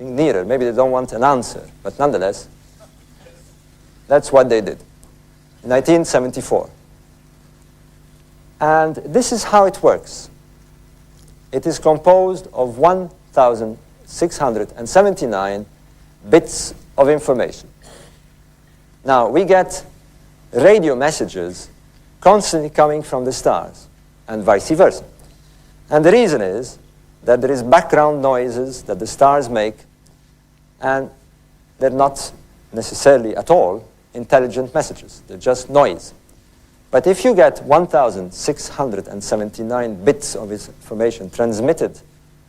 something nearer. Maybe they don't want an answer, but nonetheless, that's what they did in 1974. And this is how it works. It is composed of 1,679 bits of information. Now, we get radio messages constantly coming from the stars, and vice versa. And the reason is that there is background noises that the stars make, and they're not necessarily at all intelligent messages. They're just noise. But if you get 1,679 bits of information transmitted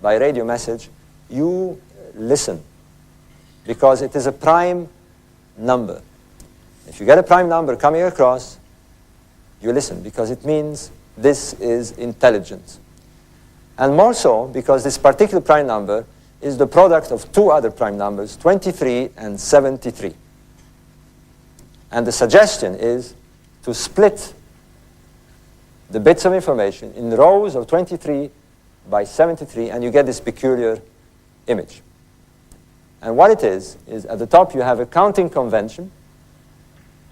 by radio message, you listen, because it is a prime number. If you get a prime number coming across, you listen, because it means this is intelligent. And more so, because this particular prime number is the product of two other prime numbers, 23 and 73. And the suggestion is to split the bits of information in rows of 23 by 73, and you get this peculiar image. And what it is at the top you have a counting convention.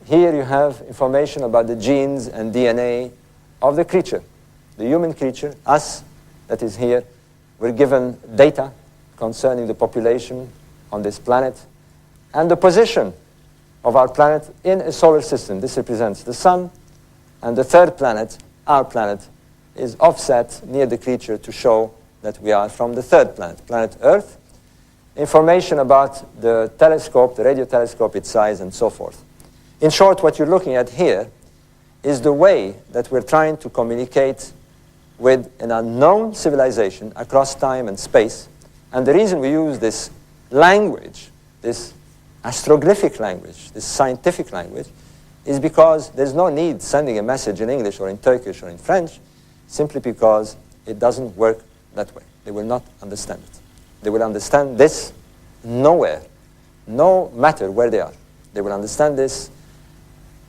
Here you have information about the genes and DNA of the creature, the human creature, us, that is here. We're given data concerning the population on this planet and the position of our planet in a solar system. This represents the sun, and the third planet, our planet, is offset near the creature to show that we are from the third planet, planet Earth. Information about the telescope, the radio telescope, its size, and so forth. In short, what you're looking at here is the way that we're trying to communicate with an unknown civilization across time and space. And the reason we use this language, this astroglyphic language, this scientific language, is because there's no need sending a message in English or in Turkish or in French, simply because it doesn't work that way. They will not understand it. They will understand this nowhere, no matter where they are. They will understand this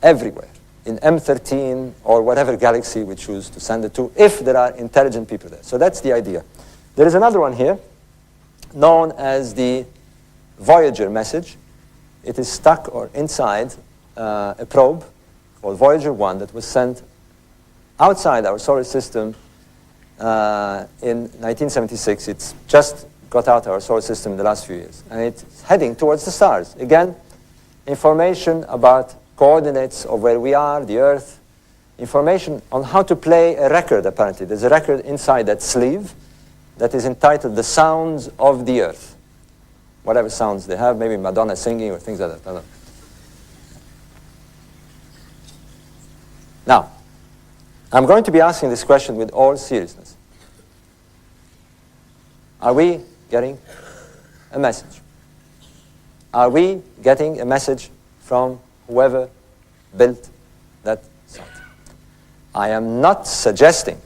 everywhere, in M13 or whatever galaxy we choose to send it to, if there are intelligent people there. So that's the idea. There is another one here, known as the Voyager message. It is stuck or inside a probe called Voyager 1 that was sent outside our solar system in 1976. It's just got out of our solar system in the last few years. And it's heading towards the stars. Again, information about coordinates of where we are, the Earth, information on how to play a record, apparently. There's a record inside that sleeve that is entitled The Sounds of the Earth. Whatever sounds they have, maybe Madonna singing or things like that. I don't know. Now, I'm going to be asking this question with all seriousness. Are we getting a message? Are we getting a message from whoever built that site? I am not suggesting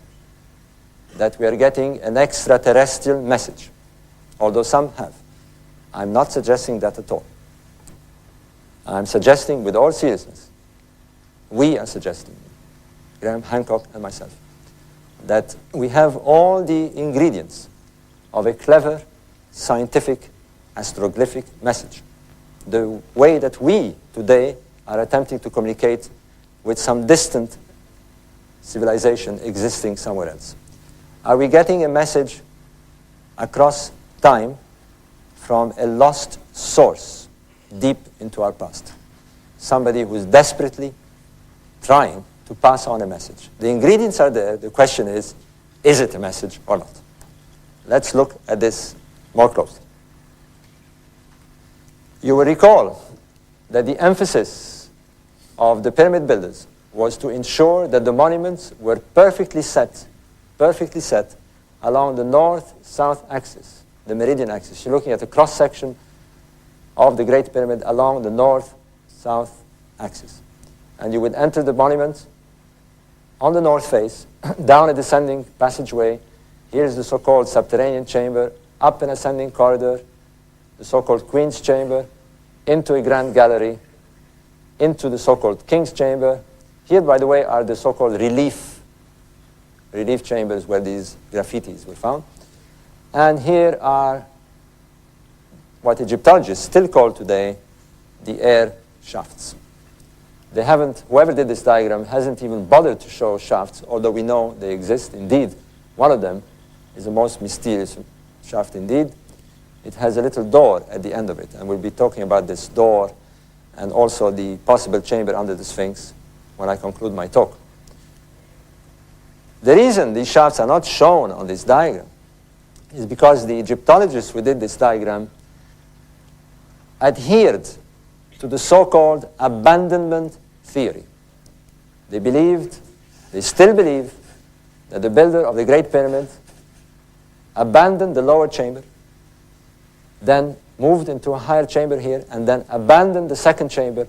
that we are getting an extraterrestrial message, although some have. I'm not suggesting that at all. I'm suggesting with all seriousness, we are suggesting, Graham Hancock and myself, that we have all the ingredients of a clever, scientific, astroglyphic message. The way that we today are attempting to communicate with some distant civilization existing somewhere else. Are we getting a message across time from a lost source deep into our past? Somebody who is desperately trying to pass on a message. The ingredients are there. The question is it a message or not? Let's look at this more closely. You will recall that the emphasis of the pyramid builders was to ensure that the monuments were perfectly set along the north-south axis, the meridian axis. You're looking at a cross-section of the Great Pyramid along the north-south axis. And you would enter the monument on the north face, down a descending passageway. Here's the so-called subterranean chamber, up an ascending corridor, the so-called Queen's Chamber, into a grand gallery, into the so-called King's Chamber. Here, by the way, are the so-called relief chambers where these graffitis were found. And here are what Egyptologists still call today the air shafts. They haven't, whoever did this diagram hasn't even bothered to show shafts, although we know they exist. Indeed, one of them is the most mysterious shaft indeed. It has a little door at the end of it, and we'll be talking about this door and also the possible chamber under the Sphinx when I conclude my talk. The reason these shafts are not shown on this diagram is because the Egyptologists who did this diagram adhered to the so-called abandonment theory. They believed, they still believe, that the builder of the Great Pyramid abandoned the lower chamber, then moved into a higher chamber here, and then abandoned the second chamber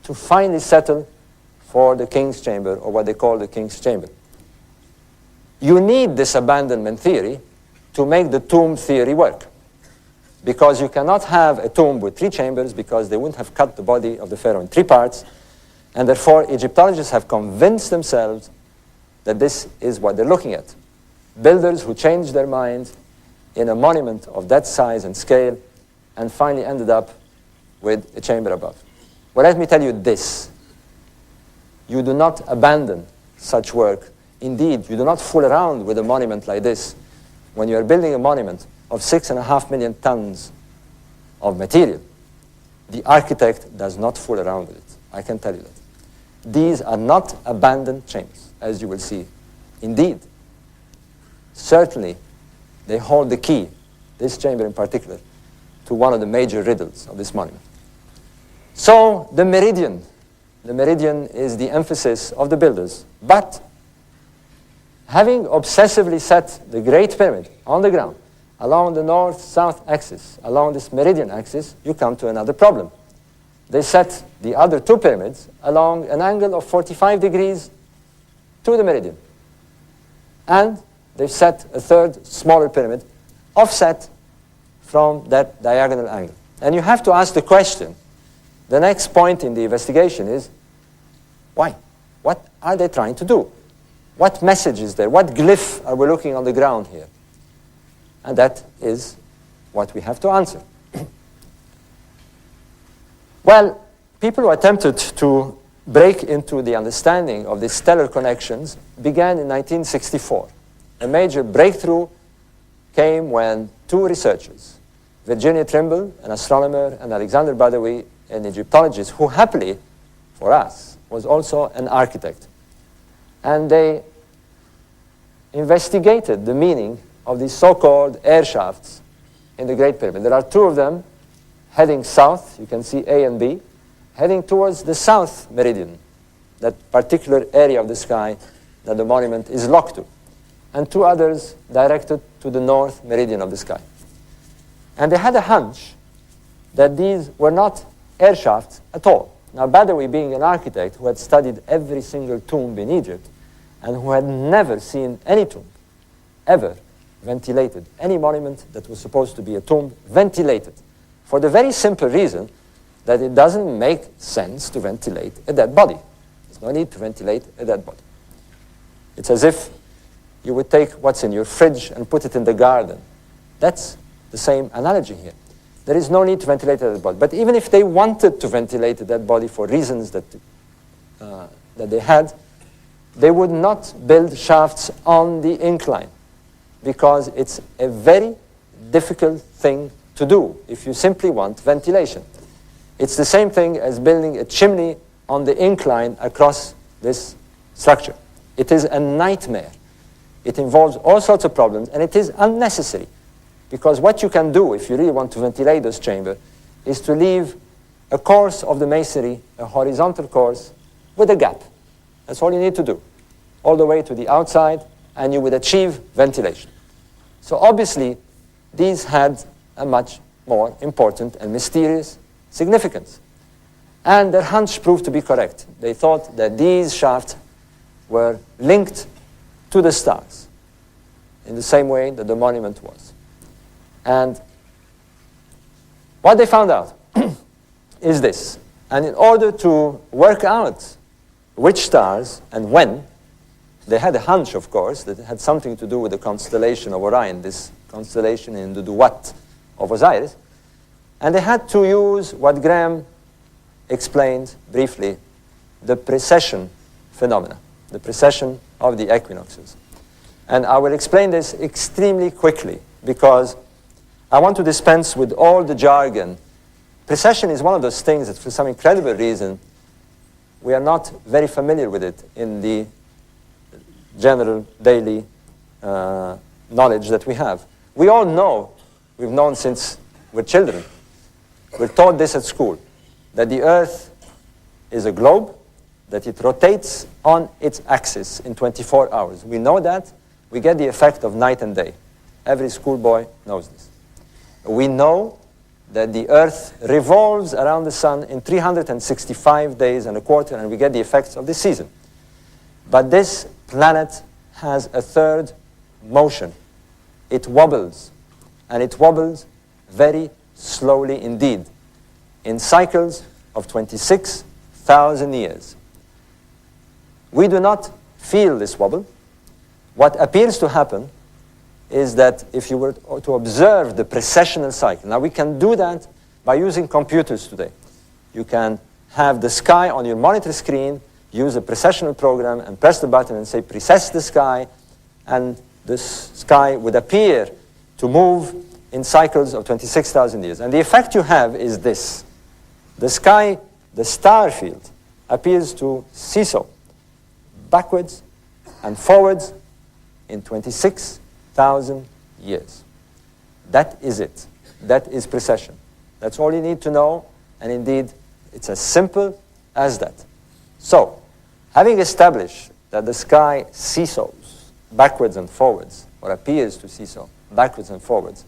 to finally settle for the king's chamber, or what they call the king's chamber. You need this abandonment theory to make the tomb theory work, because you cannot have a tomb with 3 chambers, because they wouldn't have cut the body of the pharaoh in 3 parts, and therefore Egyptologists have convinced themselves that this is what they're looking at. Builders who changed their mind in a monument of that size and scale and finally ended up with a chamber above. Well, let me tell you this. You do not abandon such work. Indeed, you do not fool around with a monument like this when you are building a monument of 6.5 million tons of material. The architect does not fool around with it. I can tell you that. These are not abandoned chambers, as you will see. Indeed, certainly, they hold the key, this chamber in particular, to one of the major riddles of this monument. So, the meridian is the emphasis of the builders. But, having obsessively set the Great Pyramid on the ground, along the north-south axis, along this meridian axis, you come to another problem. They set the other 2 pyramids along an angle of 45 degrees to the meridian. And they've set a third, smaller pyramid, offset from that diagonal angle. And you have to ask the question, the next point in the investigation is, why? What are they trying to do? What message is there? What glyph are we looking on the ground here? And that is what we have to answer. Well, people who attempted to break into the understanding of these stellar connections began in 1964. A major breakthrough came when 2 researchers, Virginia Trimble, an astronomer, and Alexander Badawi, an Egyptologist, who happily, for us, was also an architect. And they investigated the meaning of these so-called air shafts in the Great Pyramid. There are 2 of them heading south, you can see A and B, heading towards the south meridian, that particular area of the sky that the monument is locked to, and 2 others directed to the north meridian of the sky. And they had a hunch that these were not air shafts at all. Now, Badawi, being an architect who had studied every single tomb in Egypt and who had never seen any tomb ever ventilated, any monument that was supposed to be a tomb ventilated, for the very simple reason that it doesn't make sense to ventilate a dead body. There's no need to ventilate a dead body. It's as if you would take what's in your fridge and put it in the garden. That's the same analogy here. There is no need to ventilate a dead body. But even if they wanted to ventilate a dead body for reasons that they had, they would not build shafts on the incline, because it's a very difficult thing to do if you simply want ventilation. It's the same thing as building a chimney on the incline across this structure. It is a nightmare. It involves all sorts of problems, and it is unnecessary, because what you can do if you really want to ventilate this chamber is to leave a course of the masonry, a horizontal course, with a gap. That's all you need to do, all the way to the outside, and you would achieve ventilation. So obviously, these had a much more important and mysterious significance. And their hunch proved to be correct. They thought that these shafts were linked to the stars in the same way that the monument was. And what they found out is this. And in order to work out which stars and when, they had a hunch, of course, that it had something to do with the constellation of Orion, this constellation in the Duat of Osiris. And they had to use what Graham explained briefly, the precession phenomena, the precession of the equinoxes. And I will explain this extremely quickly because I want to dispense with all the jargon. Precession is one of those things that for some incredible reason we are not very familiar with it in the general daily knowledge that we have. We all know, we've known since we're children, we're taught this at school, that the Earth is a globe, that it rotates on its axis in 24 hours. We know that. We get the effect of night and day. Every schoolboy knows this. We know that the Earth revolves around the sun in 365 days and a quarter, and we get the effects of the season. But this planet has a third motion. It wobbles, and it wobbles very slowly indeed, in cycles of 26,000 years. We do not feel this wobble. What appears to happen is that if you were to observe the precessional cycle, now we can do that by using computers today. You can have the sky on your monitor screen, use a precessional program, and press the button and say, precess the sky, and the sky would appear to move in cycles of 26,000 years. And the effect you have is this. The sky, the star field, appears to seesaw backwards and forwards in 26,000 years. That is it. That is precession. That's all you need to know, and indeed, it's as simple as that. So, having established that the sky seesaws backwards and forwards, or appears to seesaw backwards and forwards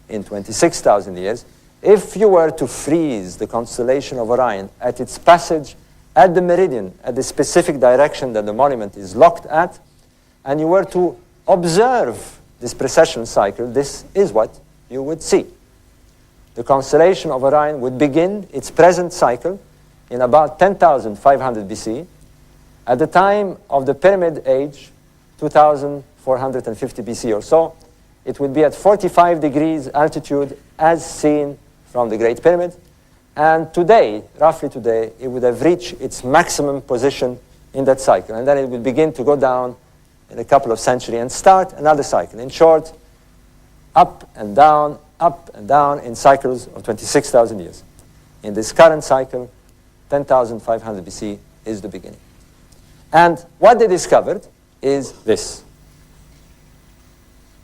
in 26,000 years, if you were to freeze the constellation of Orion at its passage at the meridian, at the specific direction that the monument is locked at, and you were to observe this precession cycle, this is what you would see. The constellation of Orion would begin its present cycle in about 10,500 BC. At the time of the Pyramid Age, 2,450 BC or so, it would be at 45 degrees altitude as seen from the Great Pyramid. And today, roughly today, it would have reached its maximum position in that cycle. And then it would begin to go down in a couple of centuries and start another cycle. In short, up and down in cycles of 26,000 years. In this current cycle, 10,500 BC is the beginning. And what they discovered is this,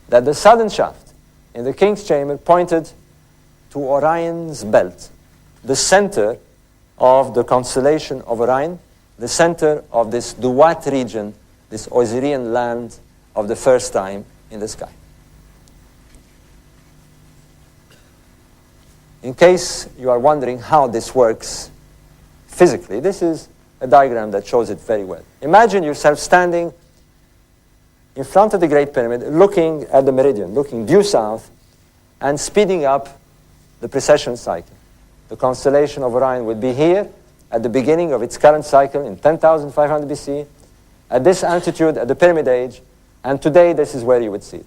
that the southern shaft in the King's Chamber pointed to Orion's belt, the center of the constellation of Orion, the center of this Duat region, this Osirian land of the first time in the sky. In case you are wondering how this works physically, this is a diagram that shows it very well. Imagine yourself standing in front of the Great Pyramid, looking at the meridian, looking due south, and speeding up the precession cycle. The constellation of Orion would be here at the beginning of its current cycle in 10,500 BC, at this altitude at the Pyramid Age, and today this is where you would see it.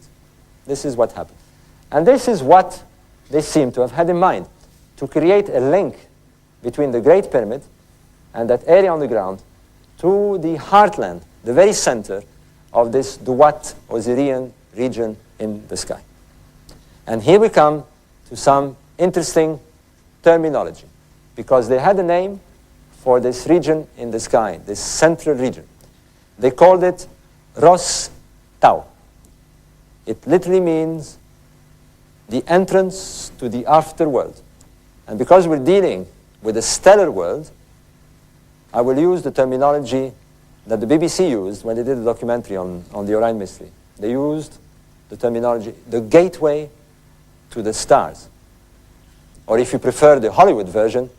This is what happened. And this is what they seem to have had in mind, to create a link between the Great Pyramid and that area on the ground to the heartland, the very center of this Duat Osirian region in the sky. And here we come to some interesting terminology, because they had a name for this region in the sky, this central region. They called it Ros Tau. It literally means the entrance to the afterworld. And because we're dealing with a stellar world, I will use the terminology that the BBC used when they did a documentary on the Orion mystery. They used the terminology, the gateway to the stars. Or if you prefer the Hollywood version,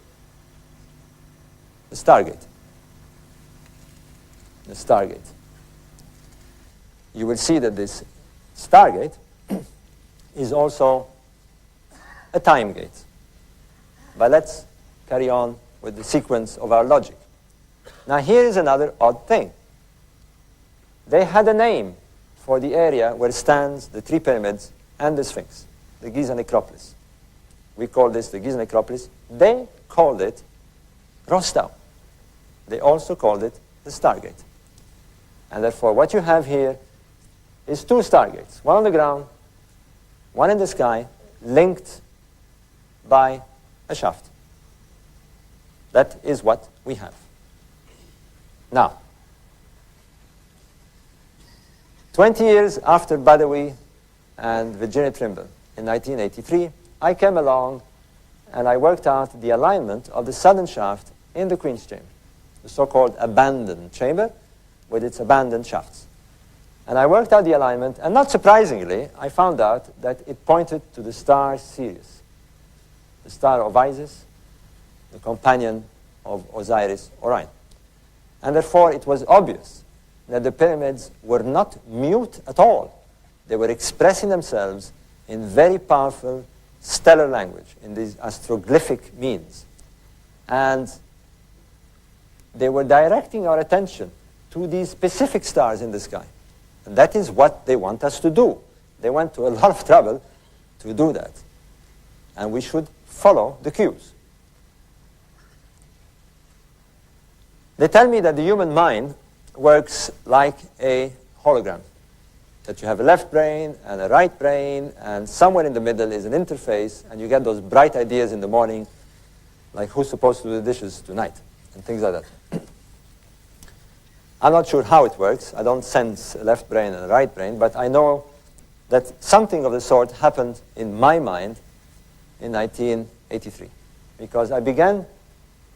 the Stargate. The Stargate. You will see that this Stargate is also a time gate. But let's carry on with the sequence of our logic. Now here is another odd thing. They had a name for the area where stands the three pyramids and the Sphinx, the Giza necropolis. We call this the Giza necropolis. They called it Rostau. They also called it the Stargate. And therefore, what you have here is two Stargates, one on the ground, one in the sky, linked by a shaft. That is what we have. Now, 20 years after Badawi and Virginia Trimble in 1983, I came along and I worked out the alignment of the southern shaft in the Queen's Chamber, the so-called abandoned chamber with its abandoned shafts. And I worked out the alignment, and not surprisingly, I found out that it pointed to the star Sirius, the star of Isis, the companion of Osiris Orion. And therefore, it was obvious that the pyramids were not mute at all. They were expressing themselves in very powerful stellar language, in these astroglyphic means. And they were directing our attention to these specific stars in the sky. And that is what they want us to do. They went to a lot of trouble to do that. And we should follow the cues. They tell me that the human mind works like a hologram, that you have a left brain and a right brain, and somewhere in the middle is an interface, and you get those bright ideas in the morning, like who's supposed to do the dishes tonight, and things like that. I'm not sure how it works. I don't sense a left brain and a right brain, but I know that something of the sort happened in my mind in 1983, because I began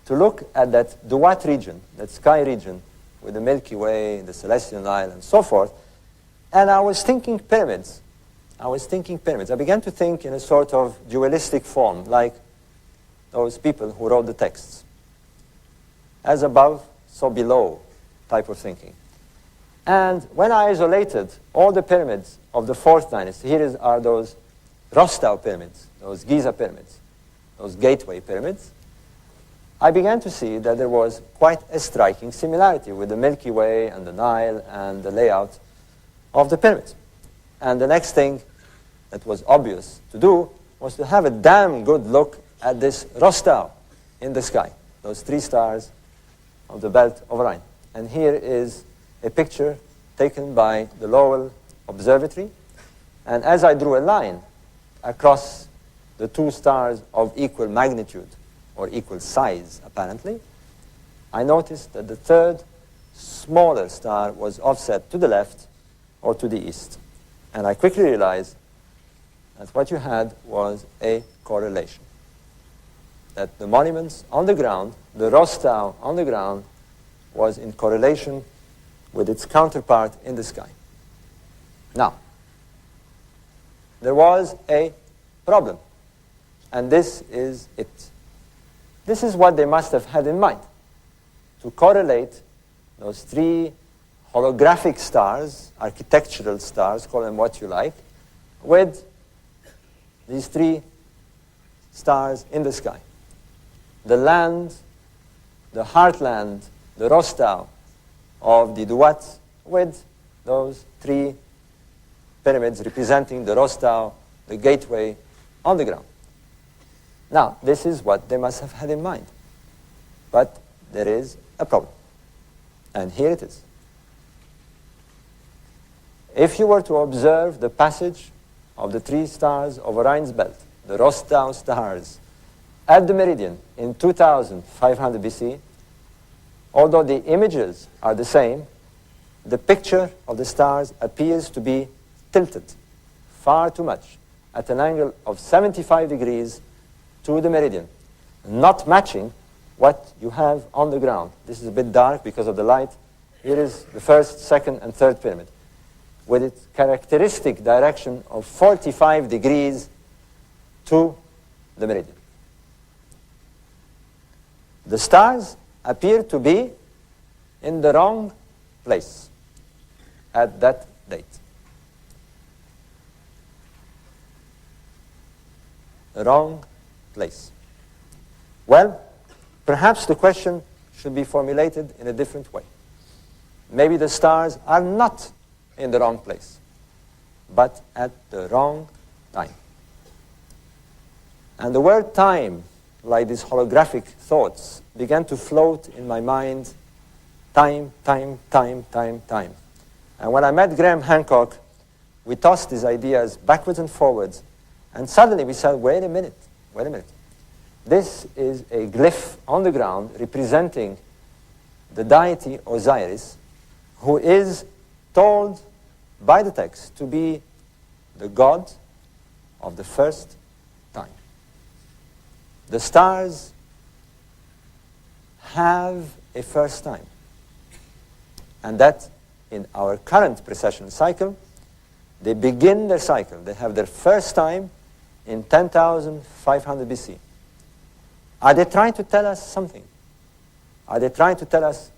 to look at that Duat region, that sky region, with the Milky Way, the Celestial Nile, and so forth, and I was thinking pyramids. I began to think in a sort of dualistic form, like those people who wrote the texts. As above, so below type of thinking. And when I isolated all the pyramids of the 4th dynasty, here are those Rostau pyramids, those Giza pyramids, those gateway pyramids, I began to see that there was quite a striking similarity with the Milky Way and the Nile and the layout of the pyramids. And the next thing that was obvious to do was to have a damn good look at this Rostau in the sky, those 3 stars of the belt of Orion. And here is a picture taken by the Lowell Observatory. And as I drew a line across the 2 stars of equal magnitude, or equal size, apparently, I noticed that the 3rd, smaller star was offset to the left or to the east. And I quickly realized that what you had was a correlation. That the monuments on the ground, the Rostau on the ground, was in correlation with its counterpart in the sky. Now, there was a problem, and this is it. This is what they must have had in mind, to correlate those 3 holographic stars, architectural stars, call them what you like, with these 3 stars in the sky. The land, the heartland, the Rostau of the Duat, with those 3 pyramids representing the Rostau, the gateway, on the ground. Now, this is what they must have had in mind. But there is a problem. And here it is. If you were to observe the passage of the 3 stars of Orion's belt, the Rostau stars, at the meridian in 2500 BC, although the images are the same, the picture of the stars appears to be tilted far too much at an angle of 75 degrees to the meridian, not matching what you have on the ground. This is a bit dark because of the light. Here is the 1st, 2nd, and 3rd pyramid, with its characteristic direction of 45 degrees to the meridian. The stars appear to be in the wrong place at that date. The wrong place. Well, perhaps the question should be formulated in a different way. Maybe the stars are not in the wrong place, but at the wrong time. And the word time, like these holographic thoughts, began to float in my mind. Time, time, time, time, time. And when I met Graham Hancock, we tossed these ideas backwards and forwards. And suddenly we said, wait a minute. This is a glyph on the ground representing the deity Osiris, who is told by the text to be the god of the first time. The stars have a first time. And that in our current precession cycle, they begin their cycle. They have their first time in 10,500 BC. Are they trying to tell us something? Are they trying to tell us,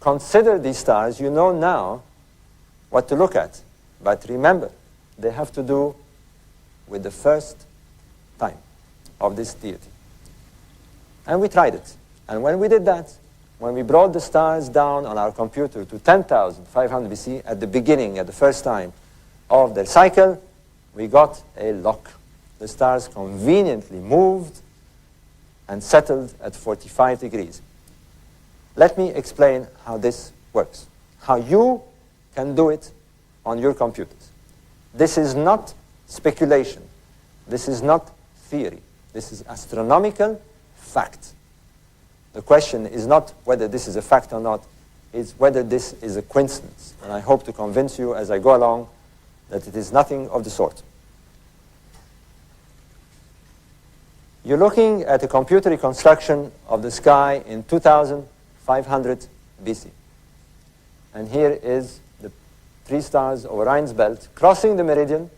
consider these stars, you know now what to look at. But remember, they have to do with the first time of this deity. And we tried it. And when we did that, when we brought the stars down on our computer to 10,500 BC at the beginning, at the first time of their cycle, we got a lock. The stars conveniently moved and settled at 45 degrees. Let me explain how this works, how you can do it on your computers. This is not speculation. This is not theory. This is astronomical fact. The question is not whether this is a fact or not, it's whether this is a coincidence. And I hope to convince you as I go along that it is nothing of the sort. You're looking at a computer reconstruction of the sky in 2500 BC. And here is the three stars of Orion's belt crossing the meridian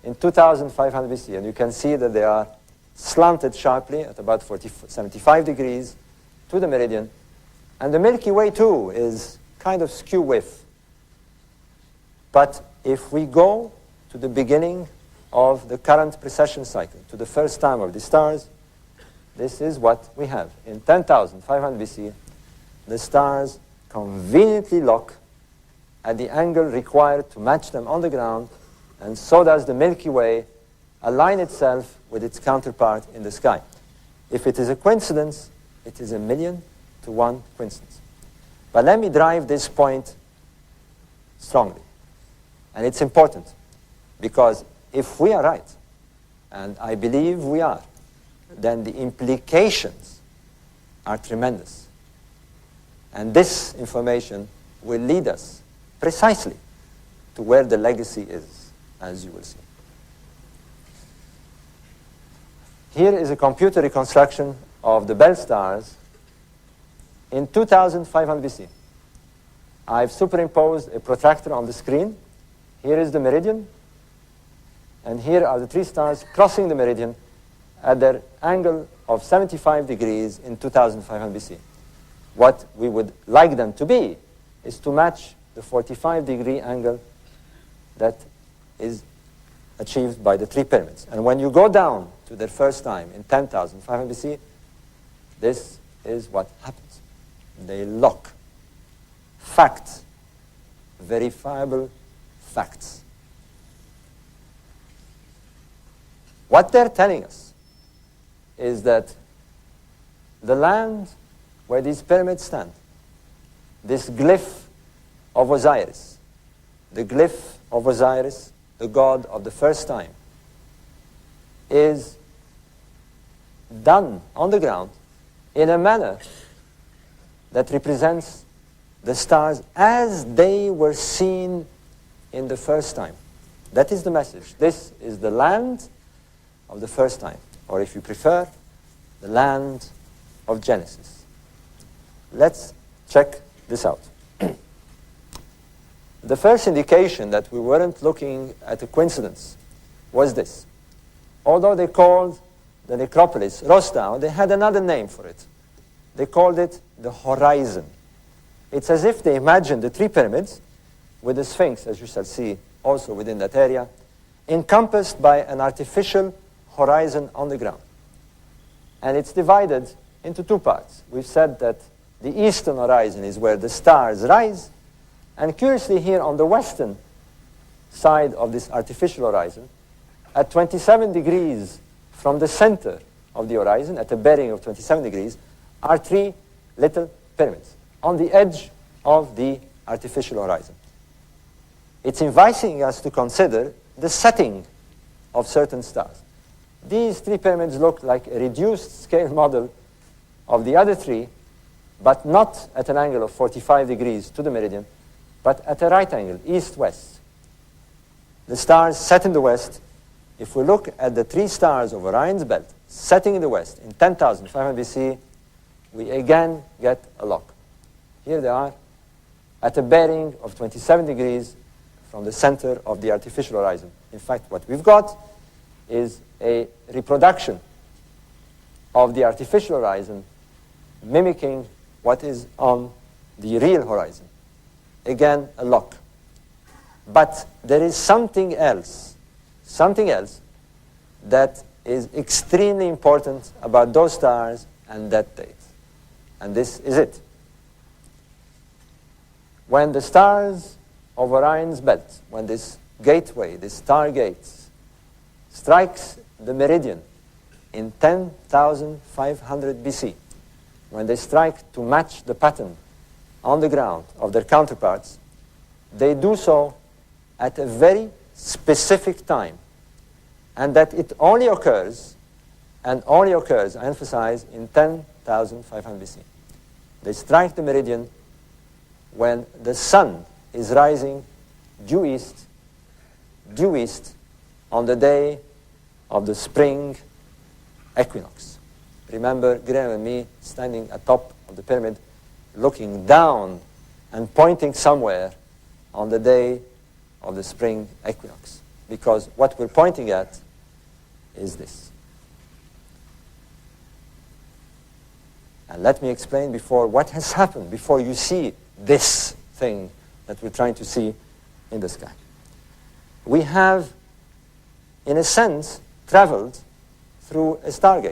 in 2500 BC. And you can see that they are slanted sharply at about 75 degrees to the meridian. And the Milky Way, too, is kind of skew with. But if we go to the beginning of the current precession cycle, to the first time of the stars, this is what we have. In 10,500 BC, the stars conveniently lock at the angle required to match them on the ground, and so does the Milky Way align itself with its counterpart in the sky. If it is a coincidence, it is 1,000,000 to 1 coincidence. But let me drive this point strongly. And it's important, because if we are right, and I believe we are, then the implications are tremendous. And this information will lead us precisely to where the legacy is, as you will see. Here is a computer reconstruction of the belt stars in 2500 BC. I've superimposed a protractor on the screen. Here is the meridian, and here are the three stars crossing the meridian at their angle of 75 degrees in 2500 BC. What we would like them to be is to match the 45-degree angle that is achieved by the three pyramids. And when you go down to their first time in 10,500 BC, this is what happens. They lock. Facts. Verifiable facts. What they're telling us is that the land where these pyramids stand, this glyph of Osiris, the glyph of Osiris, the god of the first time, is done on the ground in a manner that represents the stars as they were seen in the first time. That is the message. This is the land of the first time, or if you prefer, the land of Genesis. Let's check this out. The first indication that we weren't looking at a coincidence was this. Although they called the necropolis Rostau, they had another name for it. They called it the horizon. It's as if they imagined the three pyramids with the Sphinx, as you shall see also within that area, encompassed by an artificial horizon on the ground. And it's divided into two parts. We've said that the eastern horizon is where the stars rise, and curiously here on the western side of this artificial horizon, at 27 degrees from the center of the horizon, at a bearing of 27 degrees, are three little pyramids on the edge of the artificial horizon. It's inviting us to consider the setting of certain stars. These three pyramids look like a reduced scale model of the other three, but not at an angle of 45 degrees to the meridian, but at a right angle, east-west. The stars set in the west. If we look at the three stars of Orion's belt setting in the west in 10,500 BC, we again get a lock. Here they are at a bearing of 27 degrees from the center of the artificial horizon. In fact, what we've got is a reproduction of the artificial horizon mimicking what is on the real horizon. Again, a lock. But there is something else that is extremely important about those stars and that date. And this is it. When the stars of Orion's belt, when this gateway, this star gate, strikes the meridian in 10,500 BC, when they strike to match the pattern on the ground of their counterparts, they do so at a very specific time, and that it only occurs, I emphasize, in 10,500 BC. They strike the meridian when the sun is rising due east on the day of the spring equinox. Remember Graham and me standing atop of the pyramid, looking down and pointing somewhere on the day of the spring equinox. Because what we're pointing at is this. And let me explain before what has happened, before you see this thing that we're trying to see in the sky. We have, in a sense, traveled through a stargate.